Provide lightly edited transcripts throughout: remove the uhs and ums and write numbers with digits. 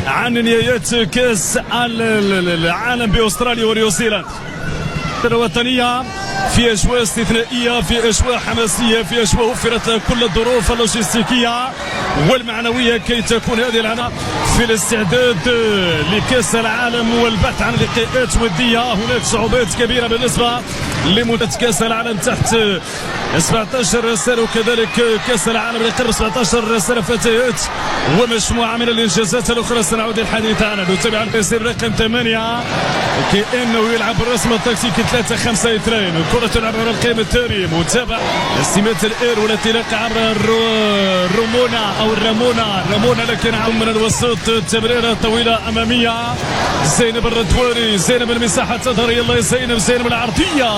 عن نهايات كاس العالم باستراليا ونيوزيلندا الوطنيه في اجواء استثنائيه، في اجواء حماسيه، في اجواء وفرت كل الظروف اللوجستيكيه والمعنويه كي تكون هذه العناصر في الاستعداد لكاس العالم والبحث عن لقاءات وديه. هناك صعوبات كبيره بالنسبه لمده كاس العالم تحت 17 سنه، وكذلك كاس العالم لقرب 17 سنه فتيات ومجموعه من الانجازات الاخرى سنعود الحديث عنها. نتابع القصير رقم 8 كانه يلعب بالرسم التكتيكي 3-5-2. الكره تلعب على القائم الثاني، متابع استمات الاير والانطلاق عبر رامونا لكن من الوسط تمريره طويله اماميه. زينب الردواني، زينب المساحه تظهر، يلا زينب العرضيه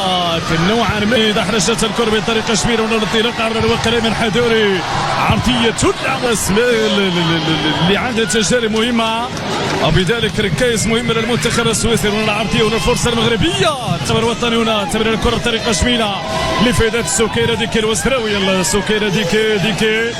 نوعا ما اذا احرجت الكره بطريقه شبيره من الانطلاق عبر الوقت من حدوري. عرضيه تلعب اللي عندها تجارب مهمه وبذلك ركائز مهمه للمنتخب السويسري. هنا العرضيه وهنا الفرصه المغربيه، التمر الوطني هنا تمرير الكره بطريقه شميله لفائده سكينه ديكي الوسراوي. يلا سكينه ديكي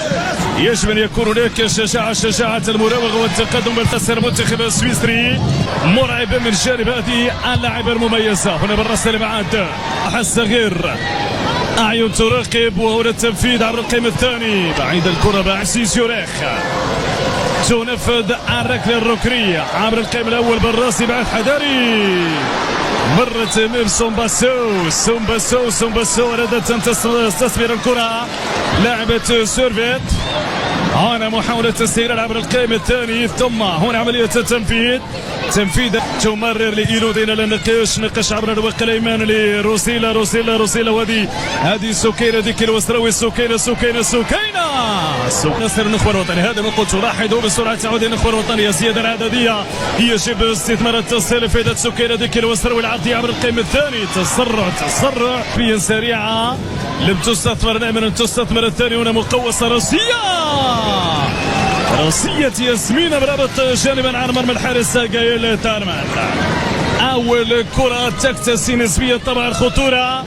يجب ان يكون هناك شجاعه المراوغه والتقدم بالخسر المنتخب السويسري مرعب من جانب هذه اللاعبه المميزه. هنا بالراس الابعاد الصغير، اعين تراقب وهنا التنفيذ عبر القائم الثاني بعيد الكره بعسيس يوريخ تنفذ الركله الركنيه عبر القائم الاول بالراس بعد حداري مرت امام سومباسو ارادت ان تستثمر الكره لاعبه سيرفيت. هنا محاولة استغلال عبر القائم الثاني ثم هنا عملية التنفيذ تمرر لإيلودين نقاش عبر الوقت الأيمن لروسيلا وهذه سكينة ديك الوسراوي سكينة نصر النخبة الوطني. هذا ما قلت، لاحظوا بسرعة تعود النخبة الوطنية الزيادة العددية يجب استثمار التصل فائدة سكينة ديك الوسراوي العرضية عبر القائم الثاني. تسرع بيا سريعة لم تستثمر دائما، تستثمر الثاني. هنا مقوصة راسية ياسمين برابط جانبا عن مرمى الحارس جايل تارمان. أول كرة تكتسي نسبيا طبعا الخطورة،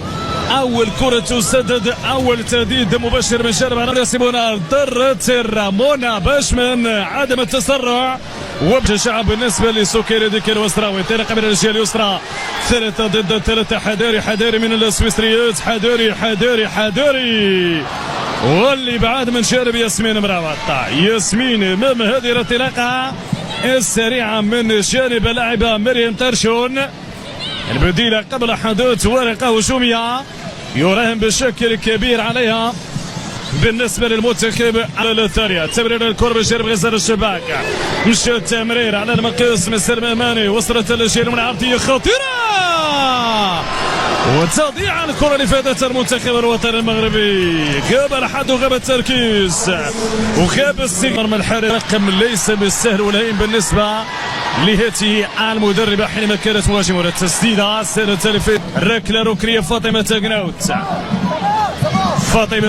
أول كرة تسدد، أول تهديد مباشر من جانب راسيمونا ضرت رامونا باش من عدم التسرع وبشجاعة بالنسبة لسكينة ديك الوسراوي. انطلاقة من الجهة اليسرى 3 ضد 3. حداري من السويسريات، حداري واللي بعد من جانب ياسمين مراوطة. ياسمين امام هذه الانطلاقة السريعة من جانب اللاعبة مريم ترشون البديلة قبل حدوث ورقة هجومية يراهن بشكل كبير عليها بالنسبة للمنتخب. على الثانية تمرير الكرة بجانب غزال الشباك، مشى التمرير على المقياس من سلمى ماماني، وصلت الجيل من عرضية خطيرة وتضيع الكرة لفائدة المنتخب الوطني المغربي. غاب الحد وغاب التركيز وغاب استغلال من الحارس. رقم ليس بالسهل والهين بالنسبة لهذه المدربة حينما كانت مهاجمة. التسديدة سنتلف الركلة الركنية فاطمة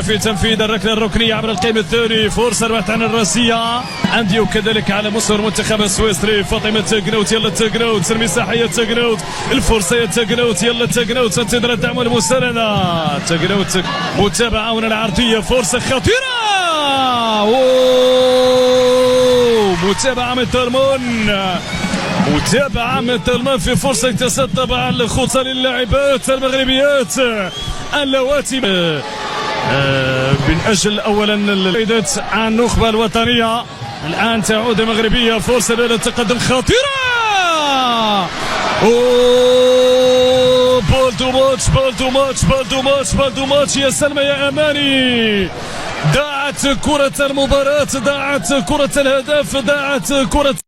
في تنفيذ الركلة الركنية عبر القائم الثاني. فرصة البحث عن الراسية عندي وكذلك على مستوى المنتخب السويسري. فاطمة تقنوت، يلا تقنوت المساحة يا تقنوت، الفرصة يا تقنوت، يلا تقنوت تنتظر الدعم والمساندة. تقنوت متابعة هنا العرضية، فرصة خطيرة متابعة من تلمون في فرصة يتسدد طبعا الخطة للاعبات المغربيات اللواتي من اجل اولا الفائدة عن النخبة الوطنية. الان تعود المغربية، فرصة للتقدم خطيرة. بالدو ماتش يا سلمى يا اماني. ضاعت كرة المباراة، ضاعت كرة الهدف، ضاعت كرة